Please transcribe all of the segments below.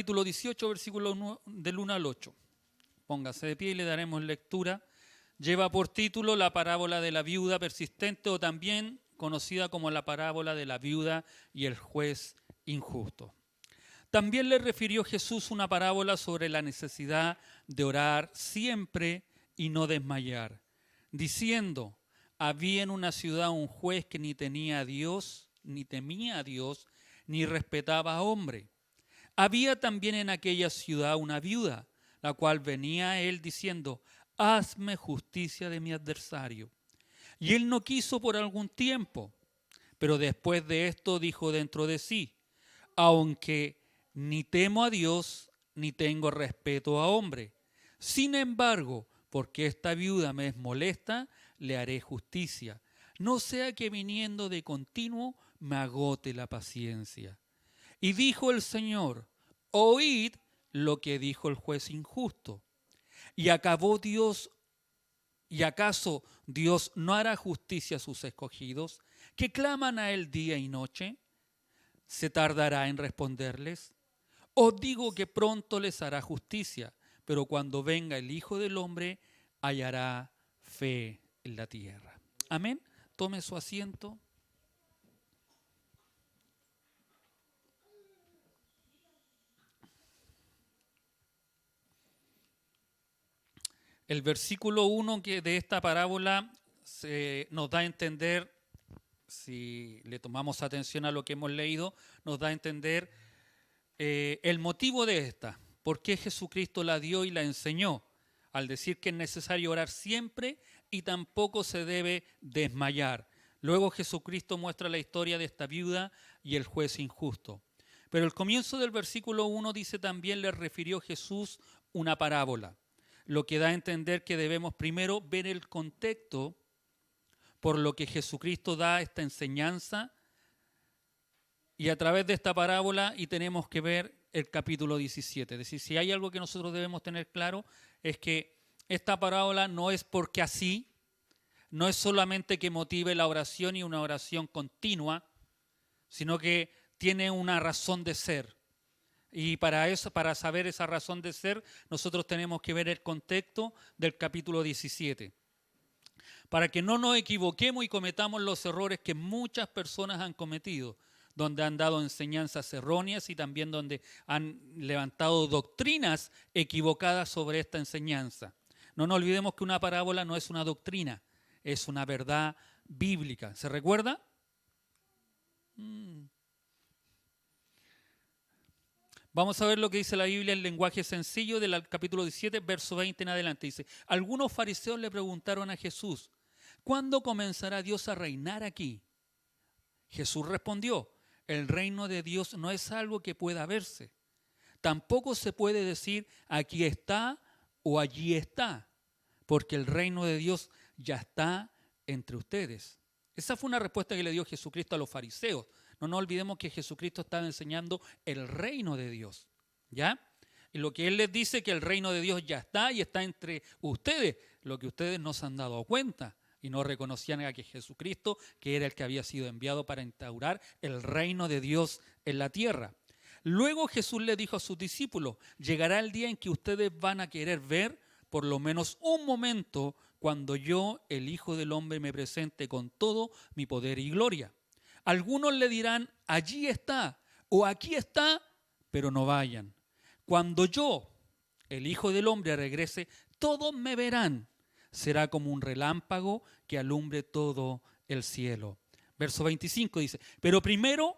capítulo 18, versículo del 1 al 8. Póngase de pie y le daremos lectura. Lleva por título la parábola de la viuda persistente, o también conocida como la parábola de la viuda y el juez injusto. También le refirió Jesús una parábola sobre la necesidad de orar siempre y no desmayar, diciendo: había en una ciudad un juez que ni tenía a Dios, ni temía a Dios, ni respetaba a hombre. Había también en aquella ciudad una viuda, la cual venía a él diciendo: hazme justicia de mi adversario. Y él no quiso por algún tiempo, pero después de esto dijo dentro de sí: aunque ni temo a Dios, ni tengo respeto a hombre, sin embargo, porque esta viuda me es molesta, le haré justicia, no sea que viniendo de continuo me agote la paciencia. Y dijo el Señor: oíd lo que dijo el juez injusto. ¿Y acaso Dios no hará justicia a sus escogidos, que claman a él día y noche? ¿Se tardará en responderles? Os digo que pronto les hará justicia, pero cuando venga el Hijo del Hombre, hallará fe en la tierra. Amén. Tome su asiento. El versículo 1 de esta parábola nos da a entender, si le tomamos atención a lo que hemos leído, nos da a entender el motivo de esta. ¿Por qué Jesucristo la dio y la enseñó? Al decir que es necesario orar siempre y tampoco se debe desmayar. Luego Jesucristo muestra la historia de esta viuda y el juez injusto. Pero el comienzo del versículo 1 dice también: le refirió Jesús una parábola, lo que da a entender que debemos primero ver el contexto por lo que Jesucristo da esta enseñanza, y a través de esta parábola, y tenemos que ver el capítulo 17. Es decir, si hay algo que nosotros debemos tener claro, es que esta parábola no es porque así, no es solamente que motive la oración y una oración continua, sino que tiene una razón de ser. Y para eso, para saber esa razón de ser, nosotros tenemos que ver el contexto del capítulo 17. Para que no nos equivoquemos y cometamos los errores que muchas personas han cometido, donde han dado enseñanzas erróneas y también donde han levantado doctrinas equivocadas sobre esta enseñanza. No nos olvidemos que una parábola no es una doctrina, es una verdad bíblica. ¿Se recuerda? Vamos a ver lo que dice la Biblia en lenguaje sencillo del capítulo 17, verso 20 en adelante. Dice: algunos fariseos le preguntaron a Jesús: ¿cuándo comenzará Dios a reinar aquí? Jesús respondió: el reino de Dios no es algo que pueda verse. Tampoco se puede decir aquí está o allí está, porque el reino de Dios ya está entre ustedes. Esa fue una respuesta que le dio Jesucristo a los fariseos. No nos olvidemos que Jesucristo estaba enseñando el reino de Dios, ¿ya? Y lo que Él les dice, que el reino de Dios ya está y está entre ustedes, lo que ustedes no se han dado cuenta y no reconocían a que Jesucristo, que era el que había sido enviado para instaurar el reino de Dios en la tierra. Luego Jesús le dijo a sus discípulos: llegará el día en que ustedes van a querer ver por lo menos un momento cuando yo, el Hijo del Hombre, me presente con todo mi poder y gloria. Algunos le dirán: allí está o aquí está, pero no vayan. Cuando yo, el Hijo del Hombre, regrese, todos me verán. Será como un relámpago que alumbre todo el cielo. Verso 25 dice: pero primero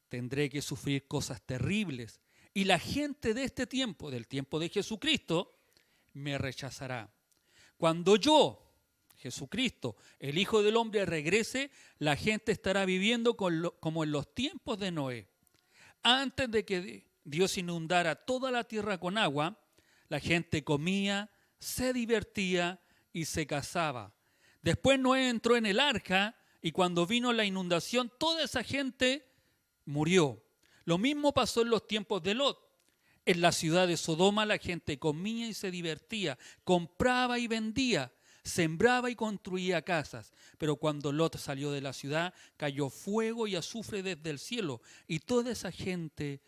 tendré que sufrir cosas terribles, y la gente de este tiempo, del tiempo de Jesucristo, me rechazará. Cuando yo, Jesucristo, el Hijo del Hombre, regrese, la gente estará viviendo como en los tiempos de Noé. Antes de que Dios inundara toda la tierra con agua, la gente comía, se divertía y se casaba. Después Noé entró en el arca, y cuando vino la inundación, toda esa gente murió. Lo mismo pasó en los tiempos de Lot. En la ciudad de Sodoma la gente comía y se divertía, compraba y vendía, sembraba y construía casas. Pero cuando Lot salió de la ciudad, cayó fuego y azufre desde el cielo, y toda esa gente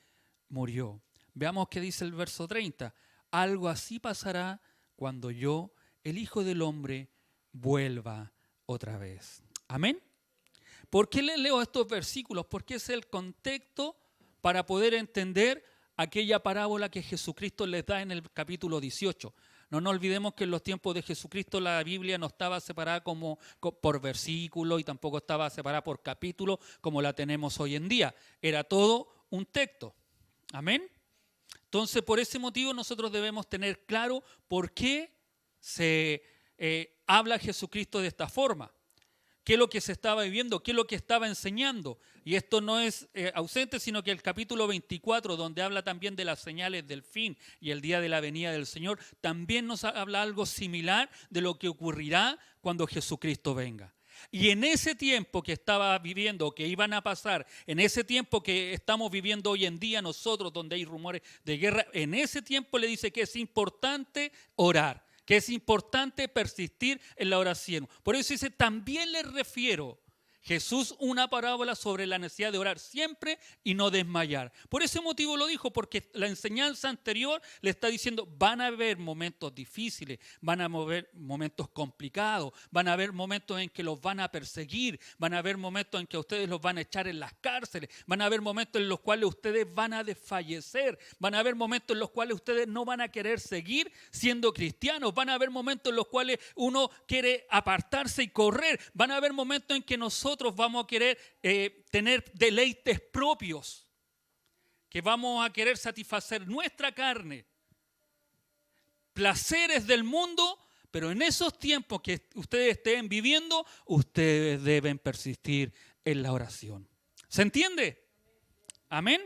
murió. Veamos qué dice el verso 30. Algo así pasará cuando yo, el Hijo del Hombre, vuelva otra vez. Amén. ¿Por qué les leo estos versículos? Porque es el contexto para poder entender aquella parábola que Jesucristo les da en el capítulo 18. No nos olvidemos que en los tiempos de Jesucristo la Biblia no estaba separada por versículo y tampoco estaba separada por capítulo como la tenemos hoy en día. Era todo un texto. Amén. Entonces, por ese motivo nosotros debemos tener claro por qué se habla Jesucristo de esta forma. ¿Qué es lo que se estaba viviendo? ¿Qué es lo que estaba enseñando? Y esto no es ausente, sino que el capítulo 24, donde habla también de las señales del fin y el día de la venida del Señor, también nos habla algo similar de lo que ocurrirá cuando Jesucristo venga. Y en ese tiempo que estaba viviendo, que iban a pasar, en ese tiempo que estamos viviendo hoy en día nosotros, donde hay rumores de guerra, en ese tiempo le dice que es importante orar, que es importante persistir en la oración. Por eso dice, también les refiero, Jesús, una parábola sobre la necesidad de orar siempre y no desmayar. Por ese motivo lo dijo, porque la enseñanza anterior le está diciendo, van a haber momentos difíciles, van a haber momentos complicados, van a haber momentos en que los van a perseguir, van a haber momentos en que ustedes los van a echar en las cárceles, van a haber momentos en los cuales ustedes van a desfallecer, van a haber momentos en los cuales ustedes no van a querer seguir siendo cristianos, van a haber momentos en los cuales uno quiere apartarse y correr, van a haber momentos en que nosotros vamos a querer tener deleites propios, que vamos a querer satisfacer nuestra carne, placeres del mundo, pero en esos tiempos que ustedes estén viviendo, ustedes deben persistir en la oración. ¿Se entiende? Amén.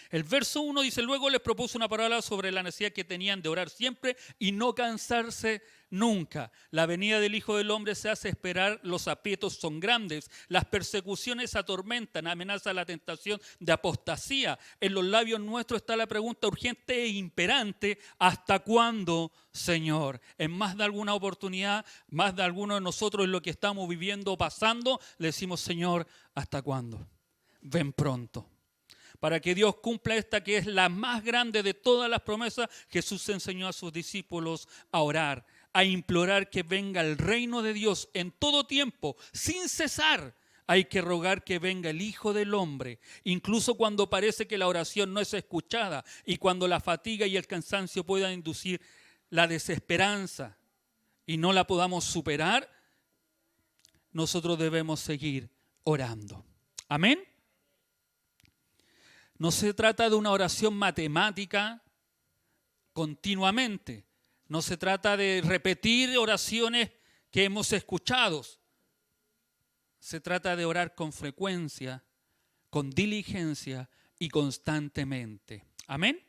El verso 1 dice, luego les propuso una parábola sobre la necesidad que tenían de orar siempre y no cansarse nunca. La venida del Hijo del Hombre se hace esperar, los aprietos son grandes, las persecuciones atormentan, amenaza la tentación de apostasía. En los labios nuestros está la pregunta urgente e imperante, ¿hasta cuándo, Señor? En más de alguna oportunidad, más de alguno de nosotros en lo que estamos viviendo o pasando, le decimos, Señor, ¿hasta cuándo? Ven pronto. Para que Dios cumpla esta que es la más grande de todas las promesas, Jesús enseñó a sus discípulos a orar, a implorar que venga el reino de Dios en todo tiempo, sin cesar. Hay que rogar que venga el Hijo del Hombre, incluso cuando parece que la oración no es escuchada y cuando la fatiga y el cansancio puedan inducir la desesperanza y no la podamos superar, nosotros debemos seguir orando. Amén. No se trata de una oración matemática continuamente. No se trata de repetir oraciones que hemos escuchado. Se trata de orar con frecuencia, con diligencia y constantemente. Amén.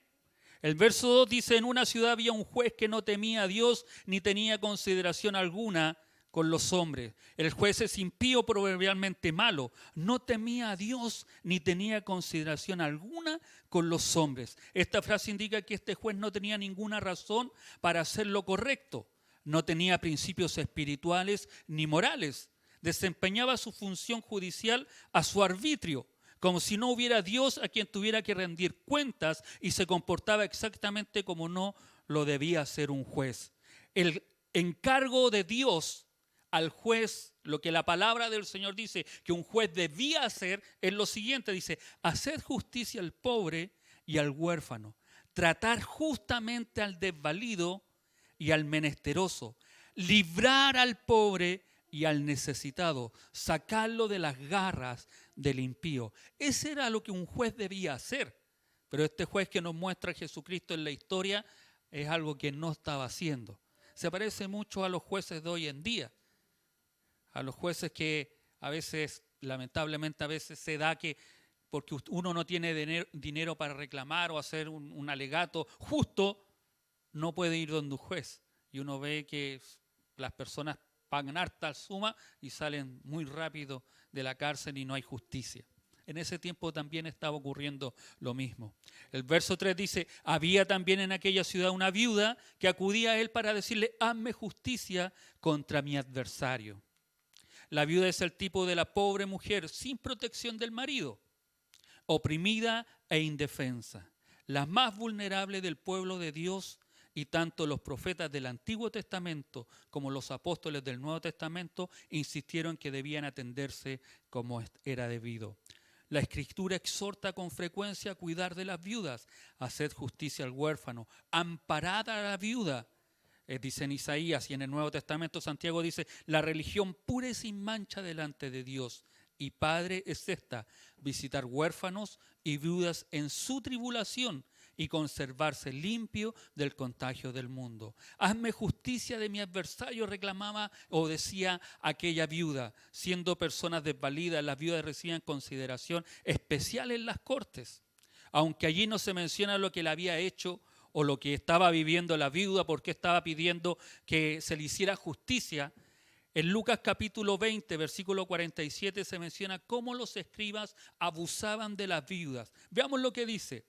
El verso 2 dice, en una ciudad había un juez que no temía a Dios ni tenía consideración alguna con los hombres. El juez es impío, proverbialmente malo. No temía a Dios ni tenía consideración alguna con los hombres. Esta frase indica que este juez no tenía ninguna razón para hacer lo correcto. No tenía principios espirituales ni morales. Desempeñaba su función judicial a su arbitrio, como si no hubiera Dios a quien tuviera que rendir cuentas, y se comportaba exactamente como no lo debía hacer un juez. El encargo de Dios al juez, lo que la palabra del Señor dice que un juez debía hacer, es lo siguiente, dice, hacer justicia al pobre y al huérfano, tratar justamente al desvalido y al menesteroso, librar al pobre y al necesitado, sacarlo de las garras del impío. Ese era lo que un juez debía hacer. Pero este juez que nos muestra Jesucristo en la historia es algo que no estaba haciendo. Se parece mucho a los jueces de hoy en día. A los jueces que a veces, lamentablemente a veces se da que porque uno no tiene dinero para reclamar o hacer un alegato justo, no puede ir donde un juez. Y uno ve que las personas pagan harta suma y salen muy rápido de la cárcel y no hay justicia. En ese tiempo también estaba ocurriendo lo mismo. El verso 3 dice, había también en aquella ciudad una viuda que acudía a él para decirle, hazme justicia contra mi adversario. La viuda es el tipo de la pobre mujer sin protección del marido, oprimida e indefensa. la más vulnerable del pueblo de Dios, y tanto los profetas del Antiguo Testamento como los apóstoles del Nuevo Testamento insistieron que debían atenderse como era debido. La Escritura exhorta con frecuencia a cuidar de las viudas, a hacer justicia al huérfano, amparad a la viuda. Dice en Isaías, y en el Nuevo Testamento Santiago dice: la religión pura y sin mancha delante de Dios y Padre es esta: visitar huérfanos y viudas en su tribulación y conservarse limpio del contagio del mundo. Hazme justicia de mi adversario, reclamaba o decía aquella viuda. Siendo personas desvalidas, las viudas recibían consideración especial en las cortes. Aunque allí no se menciona lo que le había hecho o lo que estaba viviendo la viuda, porque estaba pidiendo que se le hiciera justicia, en Lucas capítulo 20, versículo 47 se menciona cómo los escribas abusaban de las viudas. Veamos lo que dice.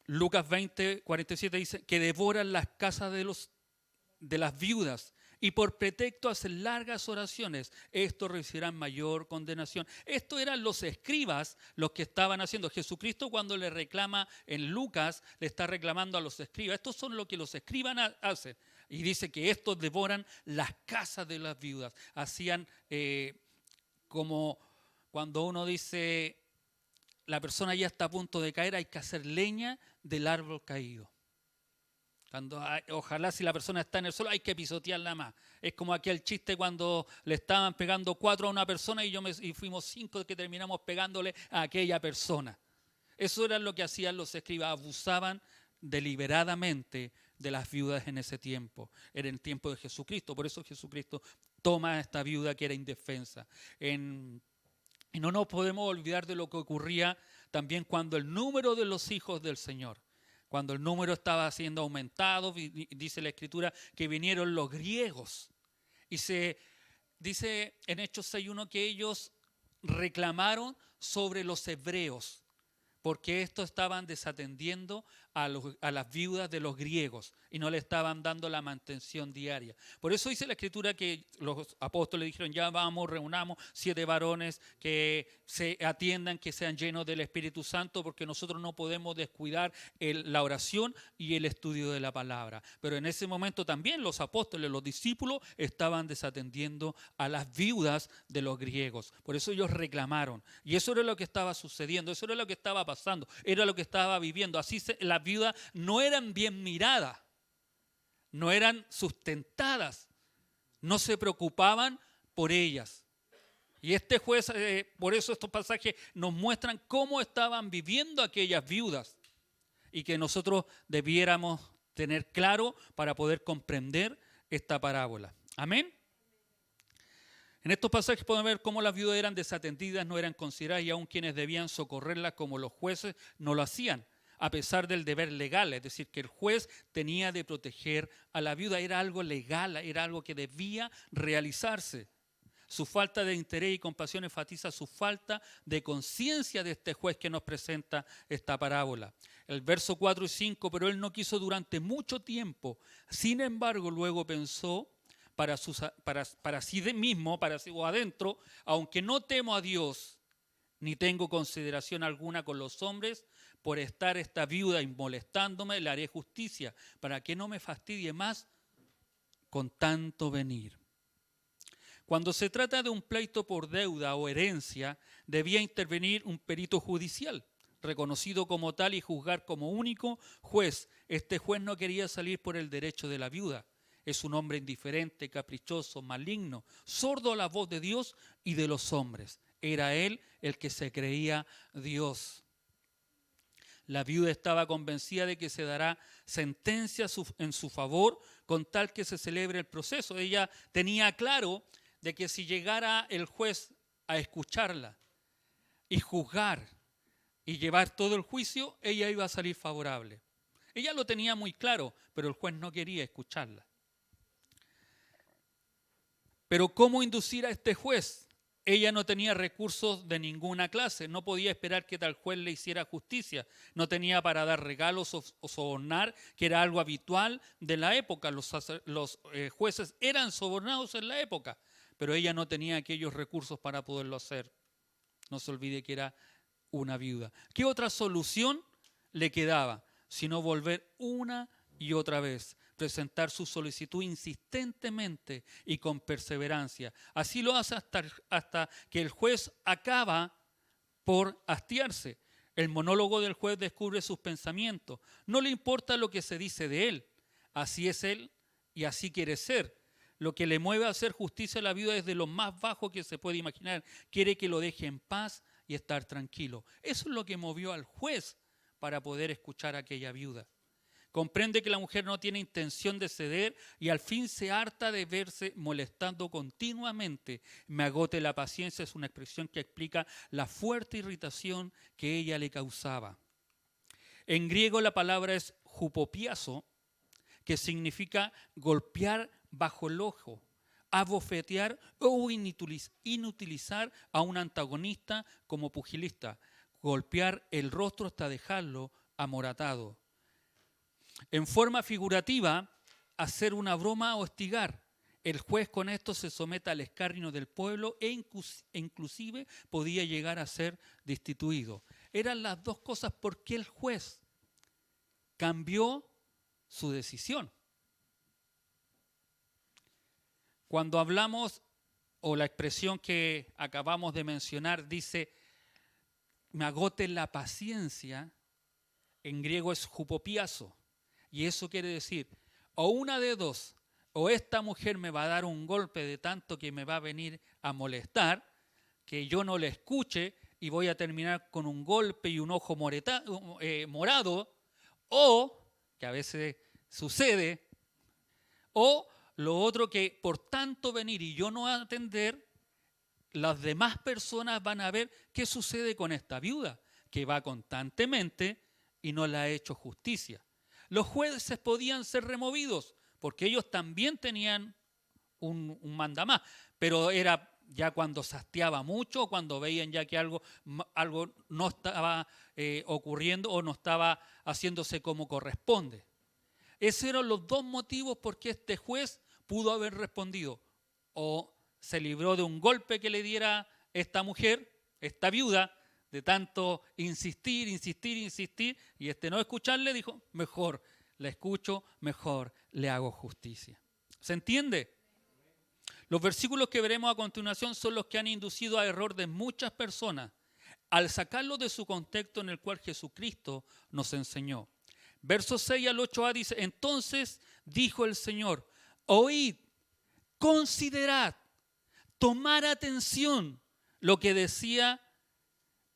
Lucas 20, 47 dice que devoran las casas de las viudas y por pretexto hacen largas oraciones. Estos recibirán mayor condenación. Estos eran los escribas los que estaban haciendo. Jesucristo, cuando le reclama en Lucas, le está reclamando a los escribas. Estos son lo que los escribas hacen. Y dice que estos devoran las casas de las viudas. Hacían como cuando uno dice: la persona ya está a punto de caer, hay que hacer leña del árbol caído. Ojalá, si la persona está en el suelo, hay que pisotearla más. Es como aquel chiste cuando le estaban pegando 4 a una persona y fuimos 5 que terminamos pegándole a aquella persona. Eso era lo que hacían los escribas, abusaban deliberadamente de las viudas en ese tiempo. Era en el tiempo de Jesucristo, por eso Jesucristo toma a esta viuda que era indefensa. Y no nos podemos olvidar de lo que ocurría también cuando el número de los hijos del Señor, cuando el número estaba siendo aumentado, dice la Escritura que vinieron los griegos. Y se dice en Hechos 6:1 que ellos reclamaron sobre los hebreos, porque estos estaban desatendiendo a las viudas de los griegos y no le estaban dando la mantención diaria. Por eso dice la Escritura que los apóstoles dijeron: ya vamos, reunamos 7 varones que se atiendan, que sean llenos del Espíritu Santo, porque nosotros no podemos descuidar la oración y el estudio de la palabra. Pero en ese momento también los apóstoles, los discípulos, estaban desatendiendo a las viudas de los griegos. Por eso ellos reclamaron. Y eso era lo que estaba sucediendo, eso era lo que estaba pasando, era lo que estaba viviendo. Así las viudas no eran bien miradas, no eran sustentadas, no se preocupaban por ellas. Y este juez, por eso estos pasajes nos muestran cómo estaban viviendo aquellas viudas y que nosotros debiéramos tener claro para poder comprender esta parábola. Amén. En estos pasajes podemos ver cómo las viudas eran desatendidas, no eran consideradas, y aun quienes debían socorrerlas como los jueces no lo hacían, a pesar del deber legal. Es decir, que el juez tenía de proteger a la viuda, era algo legal, era algo que debía realizarse. Su falta de interés y compasión enfatiza su falta de conciencia de este juez que nos presenta esta parábola. El verso 4 y 5, pero él no quiso durante mucho tiempo, sin embargo luego pensó para sí mismo, para sí o adentro: aunque no temo a Dios, ni tengo consideración alguna con los hombres, por estar esta viuda y molestándome, le haré justicia, para que no me fastidie más con tanto venir. Cuando se trata de un pleito por deuda o herencia, debía intervenir un perito judicial, reconocido como tal y juzgar como único juez. Este juez no quería salir por el derecho de la viuda. Es un hombre indiferente, caprichoso, maligno, sordo a la voz de Dios y de los hombres. Era él el que se creía Dios. La viuda estaba convencida de que se dará sentencia en su favor con tal que se celebre el proceso. Ella tenía claro de que si llegara el juez a escucharla y juzgar y llevar todo el juicio, ella iba a salir favorable. Ella lo tenía muy claro, pero el juez no quería escucharla. Pero ¿cómo inducir a este juez? Ella no tenía recursos de ninguna clase, no podía esperar que tal juez le hiciera justicia, no tenía para dar regalos o sobornar, que era algo habitual de la época. Los jueces eran sobornados en la época, pero ella no tenía aquellos recursos para poderlo hacer. No se olvide que era una viuda. ¿Qué otra solución le quedaba? Sino volver una y otra vez, presentar su solicitud insistentemente y con perseverancia. Así lo hace hasta que el juez acaba por hastiarse. El monólogo del juez descubre sus pensamientos. No le importa lo que se dice de él. Así es él y así quiere ser. Lo que le mueve a hacer justicia a la viuda es de lo más bajo que se puede imaginar. Quiere que lo deje en paz y estar tranquilo. Eso es lo que movió al juez para poder escuchar a aquella viuda. Comprende que la mujer no tiene intención de ceder y al fin se harta de verse molestando continuamente. Me agote la paciencia es una expresión que explica la fuerte irritación que ella le causaba. En griego la palabra es hupopiazo, que significa golpear bajo el ojo, abofetear o inutilizar a un antagonista como pugilista, golpear el rostro hasta dejarlo amoratado. En forma figurativa, hacer una broma o hostigar. El juez con esto se somete al escarnio del pueblo e inclusive podía llegar a ser destituido. Eran las dos cosas por qué el juez cambió su decisión. Cuando hablamos, o la expresión que acabamos de mencionar dice, me agote la paciencia, en griego es hupopiazo. Y eso quiere decir, o una de dos, o esta mujer me va a dar un golpe de tanto que me va a venir a molestar, que yo no le escuche y voy a terminar con un golpe y un ojo morado, o, que a veces sucede, o lo otro que por tanto venir y yo no atender, las demás personas van a ver qué sucede con esta viuda, que va constantemente y no le ha hecho justicia. Los jueces podían ser removidos, porque ellos también tenían un mandamás, pero era ya cuando se hastiaba mucho, cuando veían ya que algo no estaba ocurriendo o no estaba haciéndose como corresponde. Esos eran los dos motivos por qué este juez pudo haber respondido. O se libró de un golpe que le diera esta mujer, esta viuda, de tanto insistir, y no escucharle, dijo, mejor la escucho, mejor le hago justicia. ¿Se entiende? Los versículos que veremos a continuación son los que han inducido a error de muchas personas al sacarlos de su contexto en el cual Jesucristo nos enseñó. Versos 6 al 8a dice, entonces dijo el Señor, oíd, considerad, tomar atención lo que decía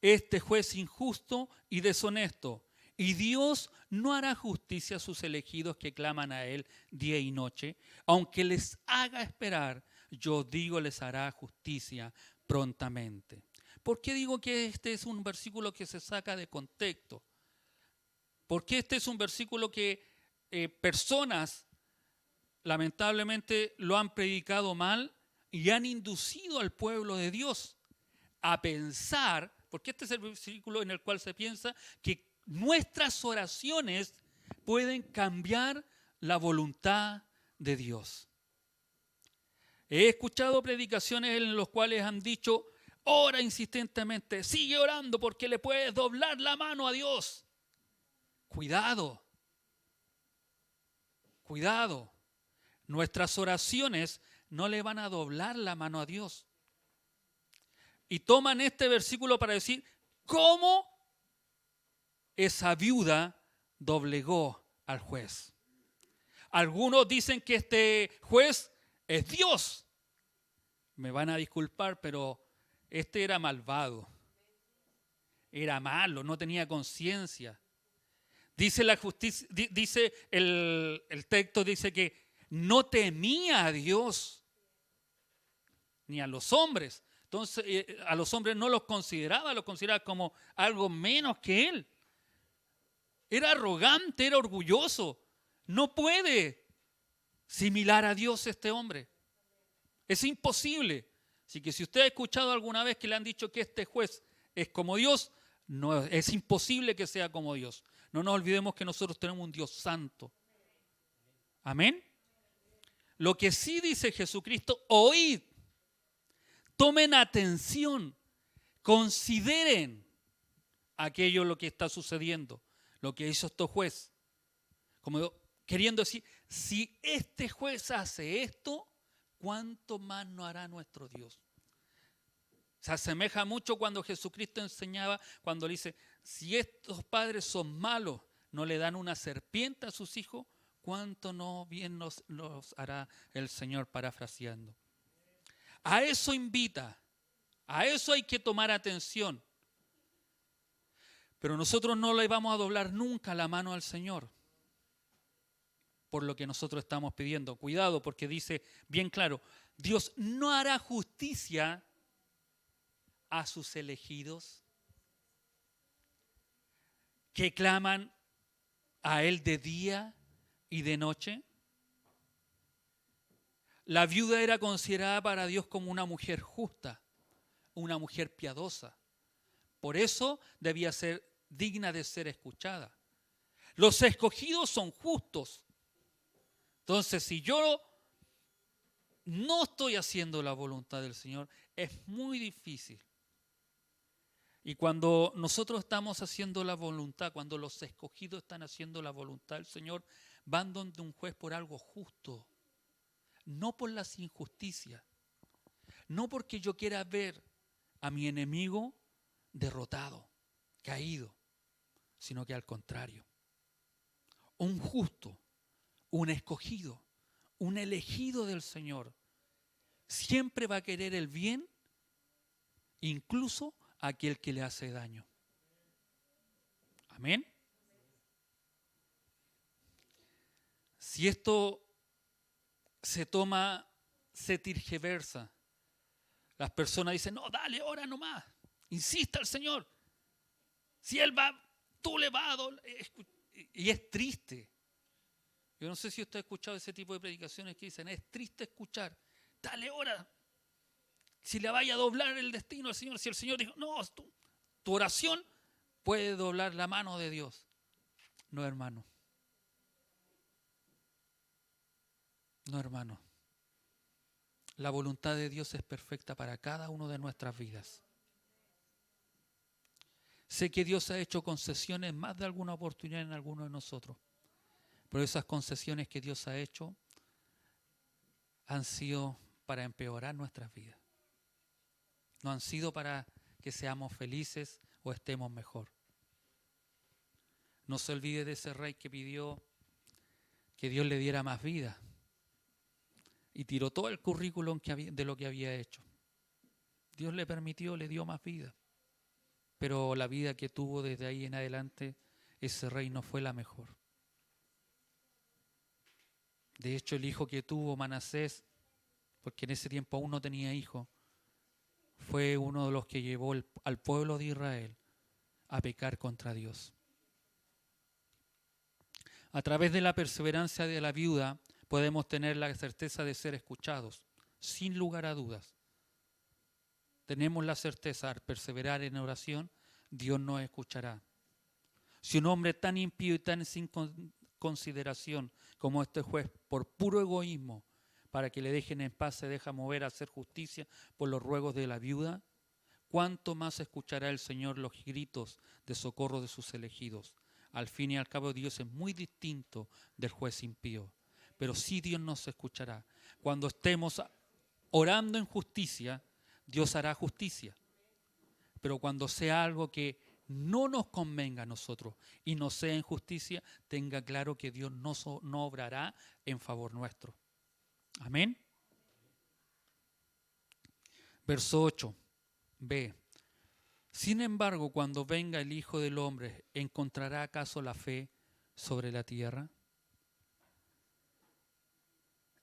este juez injusto y deshonesto. Y Dios no hará justicia a sus elegidos que claman a Él día y noche. Aunque les haga esperar, yo digo les hará justicia prontamente. ¿Por qué digo que este es un versículo que se saca de contexto? Porque este es un versículo que personas lamentablemente lo han predicado mal y han inducido al pueblo de Dios a pensar, porque este es el versículo en el cual se piensa que nuestras oraciones pueden cambiar la voluntad de Dios. He escuchado predicaciones en las cuales han dicho, ora insistentemente, sigue orando porque le puedes doblar la mano a Dios. Cuidado, cuidado. Nuestras oraciones no le van a doblar la mano a Dios. Y toman este versículo para decir, ¿cómo esa viuda doblegó al juez? Algunos dicen que este juez es Dios. Me van a disculpar, pero este era malvado. Era malo, no tenía conciencia. Dice la justicia, dice el texto dice que no temía a Dios ni a los hombres. Entonces a los hombres no los consideraba como algo menos que él. Era arrogante, era orgulloso. No puede similar a Dios este hombre. Es imposible. Así que si usted ha escuchado alguna vez que le han dicho que este juez es como Dios, no, es imposible que sea como Dios. No nos olvidemos que nosotros tenemos un Dios santo. Amén. Lo que sí dice Jesucristo, oíd, tomen atención, consideren aquello lo que está sucediendo, lo que hizo este juez. Como queriendo decir, si este juez hace esto, ¿cuánto más no hará nuestro Dios? Se asemeja mucho cuando Jesucristo enseñaba, cuando le dice, si estos padres son malos, no le dan una serpiente a sus hijos, ¿cuánto no bien nos hará el Señor? Parafraseando. A eso invita, a eso hay que tomar atención. Pero nosotros no le vamos a doblar nunca la mano al Señor por lo que nosotros estamos pidiendo. Cuidado, porque dice bien claro, Dios no hará justicia a sus elegidos que claman a Él de día y de noche. La viuda era considerada para Dios como una mujer justa, una mujer piadosa. Por eso debía ser digna de ser escuchada. Los escogidos son justos. Entonces, si yo no estoy haciendo la voluntad del Señor, es muy difícil. Y cuando nosotros estamos haciendo la voluntad, cuando los escogidos están haciendo la voluntad del Señor, van donde un juez por algo justo, no por las injusticias, no porque yo quiera ver a mi enemigo derrotado, caído, sino que al contrario. Un justo, un escogido, un elegido del Señor, siempre va a querer el bien, incluso a aquel que le hace daño. Amén. Si esto se tergiversa, las personas dicen, no, dale, ora nomás, insista al Señor. Si Él va, tú le vas a doler. Y es triste. Yo no sé si usted ha escuchado ese tipo de predicaciones que dicen, es triste escuchar, dale, ora. Si le vaya a doblar el destino al Señor, si el Señor dijo, no, tu oración puede doblar la mano de Dios. No, hermano. No, hermano. La voluntad de Dios es perfecta para cada uno de nuestras vidas. Sé que Dios ha hecho concesiones más de alguna oportunidad en alguno de nosotros. Pero esas concesiones que Dios ha hecho han sido para empeorar nuestras vidas. No han sido para que seamos felices o estemos mejor. No se olvide de ese rey que pidió que Dios le diera más vida y tiró todo el currículum de lo que había hecho. Dios le permitió, le dio más vida. Pero la vida que tuvo desde ahí en adelante, ese rey no fue la mejor. De hecho, el hijo que tuvo Manasés, porque en ese tiempo aún no tenía hijo, fue uno de los que llevó al pueblo de Israel a pecar contra Dios. A través de la perseverancia de la viuda podemos tener la certeza de ser escuchados, sin lugar a dudas. Tenemos la certeza, al perseverar en oración, Dios nos escuchará. Si un hombre tan impío y tan sin consideración como este juez, por puro egoísmo, para que le dejen en paz, se deja mover a hacer justicia por los ruegos de la viuda, ¿cuánto más escuchará el Señor los gritos de socorro de sus elegidos? Al fin y al cabo, Dios es muy distinto del juez impío, pero sí Dios nos escuchará. Cuando estemos orando en justicia, Dios hará justicia. Pero cuando sea algo que no nos convenga a nosotros y no sea injusticia, tenga claro que Dios no obrará en favor nuestro. Amén. Verso 8b. Sin embargo, cuando venga el Hijo del Hombre, ¿encontrará acaso la fe sobre la tierra?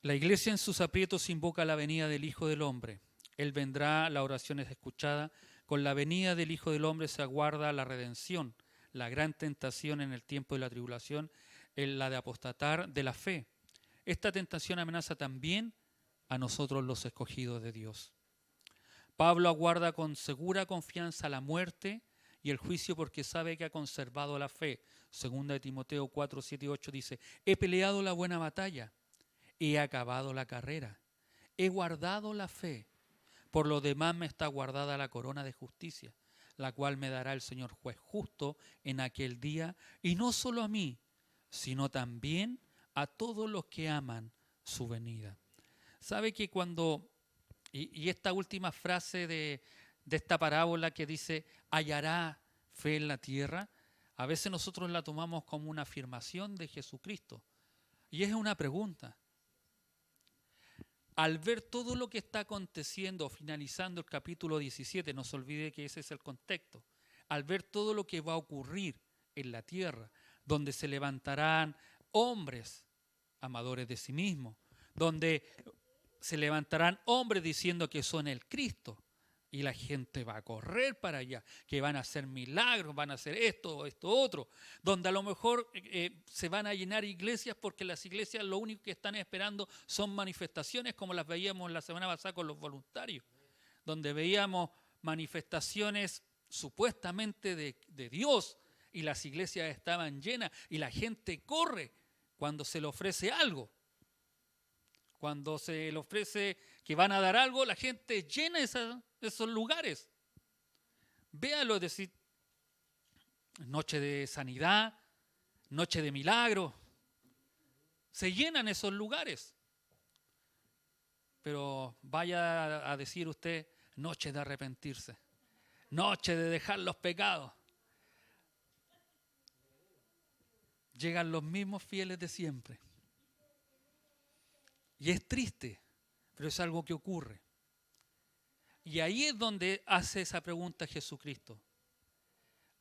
La iglesia en sus aprietos invoca la venida del Hijo del Hombre. Él vendrá, la oración es escuchada. Con la venida del Hijo del Hombre se aguarda la redención, la gran tentación en el tiempo de la tribulación, la de apostatar de la fe. Esta tentación amenaza también a nosotros los escogidos de Dios. Pablo aguarda con segura confianza la muerte y el juicio porque sabe que ha conservado la fe. Segunda de Timoteo 4, 7 y 8 dice, he peleado la buena batalla, he acabado la carrera, he guardado la fe. Por lo demás me está guardada la corona de justicia, la cual me dará el Señor juez justo en aquel día, y no solo a mí, sino también a todos los que aman su venida. ¿Sabe que cuando, y esta última frase de esta parábola que dice, hallará fe en la tierra, a veces nosotros la tomamos como una afirmación de Jesucristo. Y es una pregunta. Al ver todo lo que está aconteciendo, finalizando el capítulo 17, no se olvide que ese es el contexto, al ver todo lo que va a ocurrir en la tierra, donde se levantarán hombres amadores de sí mismos, donde se levantarán hombres diciendo que son el Cristo, y la gente va a correr para allá, que van a hacer milagros, van a hacer esto, esto, otro, donde a lo mejor se van a llenar iglesias porque las iglesias lo único que están esperando son manifestaciones como las veíamos la semana pasada con los voluntarios, donde veíamos manifestaciones supuestamente de Dios y las iglesias estaban llenas y la gente corre cuando se le ofrece algo. Cuando se le ofrece que van a dar algo, la gente llena esos lugares. Véalo, es decir, noche de sanidad, noche de milagro. Se llenan esos lugares. Pero vaya a decir usted, noche de arrepentirse, noche de dejar los pecados. Llegan los mismos fieles de siempre. Y es triste, pero es algo que ocurre. Y ahí es donde hace esa pregunta Jesucristo.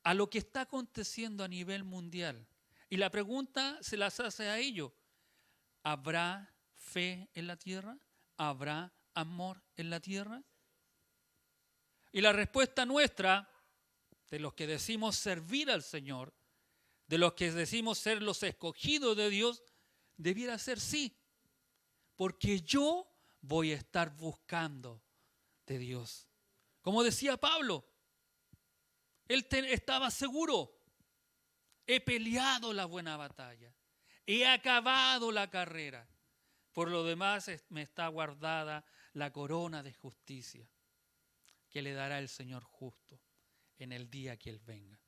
A lo que está aconteciendo a nivel mundial. Y la pregunta se las hace a ellos. ¿Habrá fe en la tierra? ¿Habrá amor en la tierra? Y la respuesta nuestra, de los que decimos servir al Señor, de los que decimos ser los escogidos de Dios, debiera ser sí. Porque yo voy a estar buscando de Dios. Como decía Pablo, él estaba seguro. He peleado la buena batalla. He acabado la carrera. Por lo demás me está guardada la corona de justicia que le dará el Señor justo en el día que Él venga.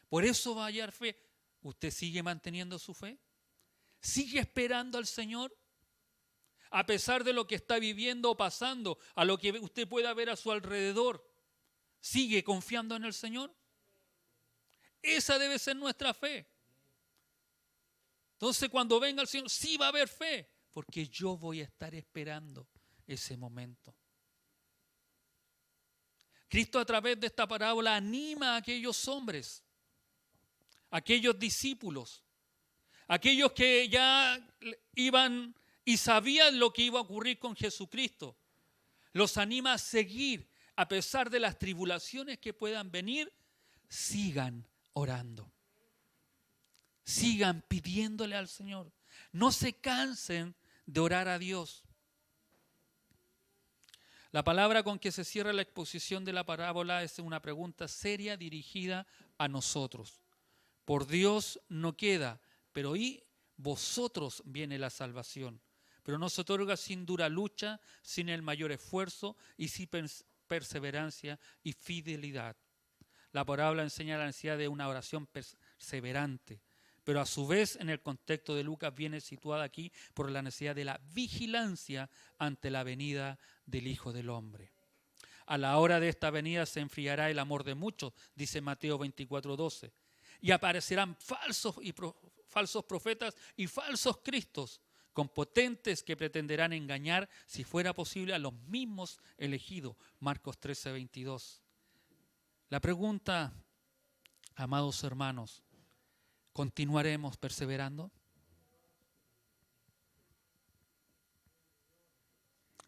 Por eso va a hallar fe. ¿Usted sigue manteniendo su fe? ¿Sigue esperando al Señor? A pesar de lo que está viviendo o pasando, a lo que usted pueda ver a su alrededor, ¿sigue confiando en el Señor? Esa debe ser nuestra fe. Entonces, cuando venga el Señor, sí va a haber fe, porque yo voy a estar esperando ese momento. Cristo a través de esta parábola anima a aquellos hombres, a aquellos discípulos, aquellos que ya iban y sabían lo que iba a ocurrir con Jesucristo. Los anima a seguir, a pesar de las tribulaciones que puedan venir, sigan orando. Sigan pidiéndole al Señor. No se cansen de orar a Dios. La palabra con que se cierra la exposición de la parábola es una pregunta seria dirigida a nosotros. Por Dios no queda, pero ¿y vosotros viene la salvación? Pero no se otorga sin dura lucha, sin el mayor esfuerzo y sin perseverancia y fidelidad. La parábola enseña la necesidad de una oración perseverante, pero a su vez en el contexto de Lucas viene situada aquí por la necesidad de la vigilancia ante la venida del Hijo del Hombre. A la hora de esta venida se enfriará el amor de muchos, dice Mateo 24:12, y aparecerán falsos profetas y falsos cristos, con potentes que pretenderán engañar, si fuera posible, a los mismos elegidos. Marcos 13:22. La pregunta, amados hermanos, ¿continuaremos perseverando?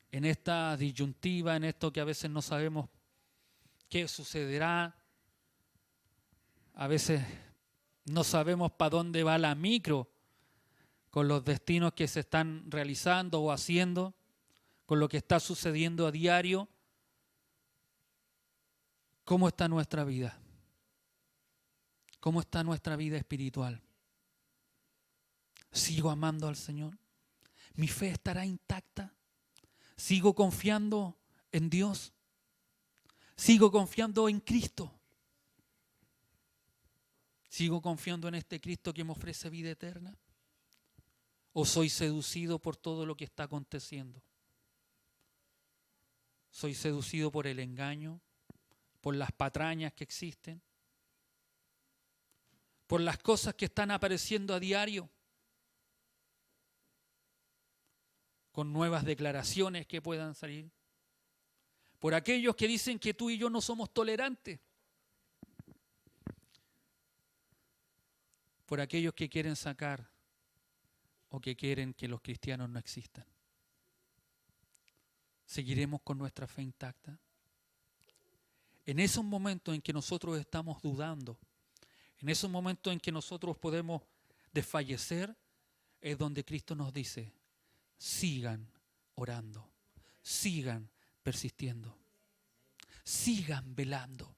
En esta disyuntiva, en esto que a veces no sabemos qué sucederá, a veces no sabemos para dónde va la micro, con los destinos que se están realizando o haciendo, con lo que está sucediendo a diario. ¿Cómo está nuestra vida? ¿Cómo está nuestra vida espiritual? ¿Sigo amando al Señor? ¿Mi fe estará intacta? ¿Sigo confiando en Dios? ¿Sigo confiando en Cristo? ¿Sigo confiando en este Cristo que me ofrece vida eterna? ¿O soy seducido por todo lo que está aconteciendo? ¿Soy seducido por el engaño? ¿Por las patrañas que existen? ¿Por las cosas que están apareciendo a diario? ¿Con nuevas declaraciones que puedan salir? ¿Por aquellos que dicen que tú y yo no somos tolerantes? ¿Por aquellos que quieren sacar o que quieren que los cristianos no existan? ¿Seguiremos con nuestra fe intacta? En esos momentos en que nosotros estamos dudando, en esos momentos en que nosotros podemos desfallecer, es donde Cristo nos dice, sigan orando, sigan persistiendo, sigan velando.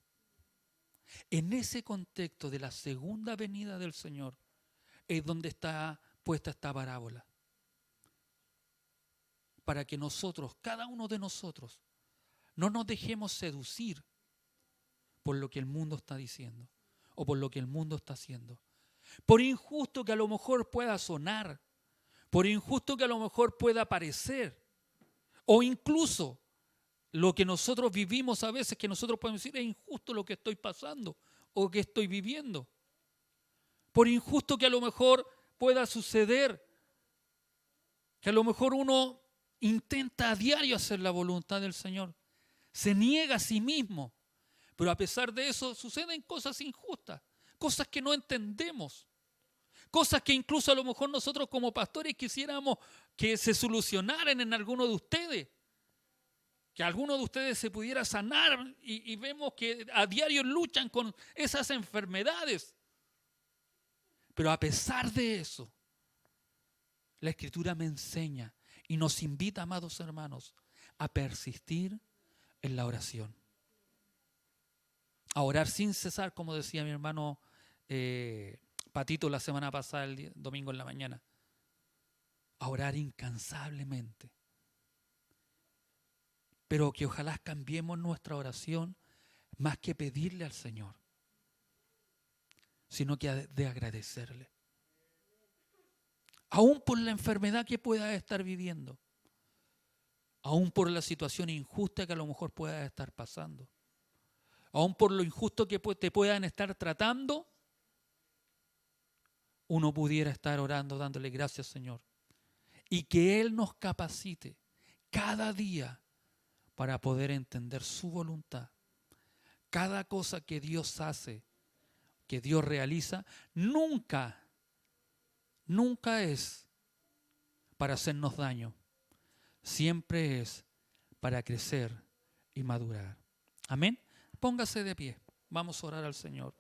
En ese contexto de la segunda venida del Señor es donde está puesta esta parábola. Para que nosotros, cada uno de nosotros, no nos dejemos seducir por lo que el mundo está diciendo o por lo que el mundo está haciendo. Por injusto que a lo mejor pueda sonar, por injusto que a lo mejor pueda parecer, o incluso lo que nosotros vivimos a veces, que nosotros podemos decir es injusto lo que estoy pasando o que estoy viviendo. Por injusto que a lo mejor pueda suceder, que a lo mejor uno intenta a diario hacer la voluntad del Señor, se niega a sí mismo, pero a pesar de eso suceden cosas injustas, cosas que no entendemos, cosas que incluso a lo mejor nosotros como pastores quisiéramos que se solucionaran en alguno de ustedes, que alguno de ustedes se pudiera sanar y vemos que a diario luchan con esas enfermedades. Pero a pesar de eso, la Escritura me enseña y nos invita, amados hermanos, a persistir en la oración. A orar sin cesar, como decía mi hermano Patito la semana pasada, el domingo en la mañana. A orar incansablemente. Pero que ojalá cambiemos nuestra oración más que pedirle al Señor, sino que de agradecerle. Aún por la enfermedad que puedas estar viviendo, aún por la situación injusta que a lo mejor puedas estar pasando, aún por lo injusto que te puedan estar tratando, uno pudiera estar orando, dándole gracias, Señor. Y que Él nos capacite cada día para poder entender su voluntad. Cada cosa que Dios hace, que Dios realiza, nunca es para hacernos daño. Siempre es para crecer y madurar. Amén. Póngase de pie. Vamos a orar al Señor.